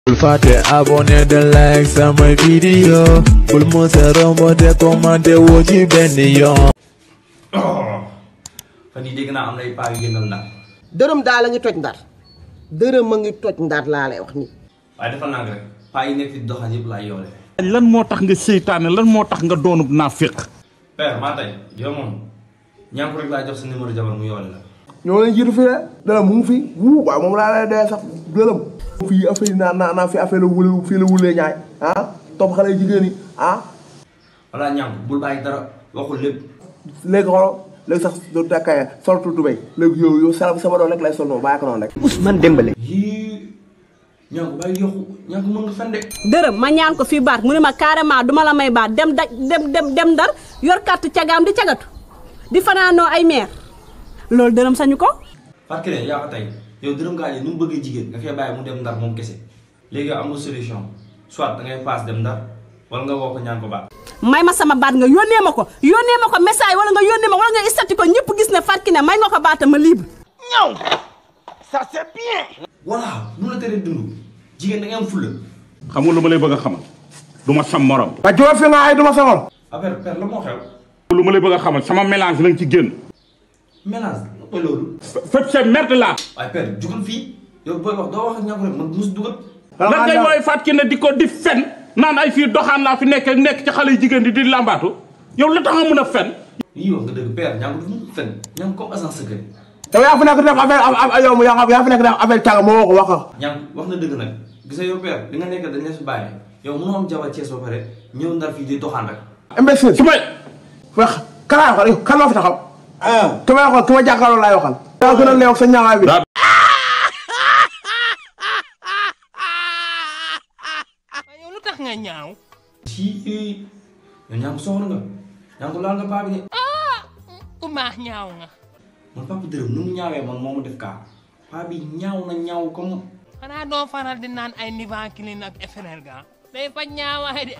bul fàtte abonné de like sama vidéo bul mos a romb de commenté woo ci benn yoon. fan yii dégg naa am na ay paa yu jëndal ndar. dërëm daal la ngi toj ndar dërëm a ngi toj ndar laa lay wax nii. waaye defal naa rek paa yi nekk fi doxal yëpp laay yoole. lan moo tax nga seytaane lan moo tax nga doonub naafiq. père maa tey yow moom ñàkk rek laa jox sa numéro jabar mu yoole la. ñoo leen jiitu fi de dërëm mu ngi fi waaw moom laa lay dee sax dërëm. fii affaire yi naan fi affaire la wule fii la wulee ñaay topp xale jigéen yi voilà ñàkk bul bàyyi dara waxul lépp. léegi xoolal léegi sax du tekkee soltu tubéy léegi yow sama doon rek lay sol noonu bàyyi ko noonu rek. Ousmane Dembélé. yii ñàkk bàyyi yokku ñàkk mën nga fen de. dërëm ma ñaan ko fii baat mu ne ma carrément duma la may baat dem ndar yor carte cagaam di cagatu di fanaanoo ay meer loolu dërëm sañu ko. parce que yaa ko tey yow dërëm gaa yi nu mu bëggee jigéen nga fee bàyyi mu dem ndar moom kese léegi yow am nga solution soit da ngay paas dem ndar wala nga woo ko ñaan ko baat. may ma sama baat nga yónnee ma ko message wala nga yónnee ma wala nga istati ko ñëpp gis ne Fatou Kiné may nga ko baata ma libre. ñaw ça c'est bien. voilà lu la teree dund jigéen da ngay am fulla. xam nga lu ma lay bëgg a xamal du ma sam morom. waaw joo fi nga ay du ma samol. affaire père la moo xew. lu ma lay bëgg a xamal sama mélange lañ ci génn. mélange mooy loolu. fépp c'est merde la. waaye père jugal fii yow booy wax doo wax ak ñàkk rek man mus dugal. lan ngay mooy Fatou Kiné di ko di fen naan ay fii doxaan laa fi nekk ci xale yu jigéen di làmbaatu yow la tax nga mën a fen. yii wax nga dëgg père ñàkk du mu fen ñàkk comme agent secret. yow yaa fi nekk def affaire yow yaa fi nekk def affaire càgg moo ko wax. ñàkk wax na dëgg nag gis nga yow père li nga nekk dañ la fi bàyyi yow mënoo am jabar Cees ba pare ñëw ndar fii di doxaan rek. imbécile su may wax kan laay waxal kan moo fi taxaw. ki may waxal ki ma jàkkaarloo laay waxal. yaa gën a leew sa ñaawaay bi. yow lu tax nga ñaaw. ci yow ñàkk soxor nga ñàkk laal nga paa bi de. ku maax ñaaw nga. man papa dërëm nu mu ñaawee man moo ma def kaa paa bi ñaaw na ñaaw comme. xanaa doo faral di naan ay Nivaquine ak Efferalgan day fa ñaawaay de.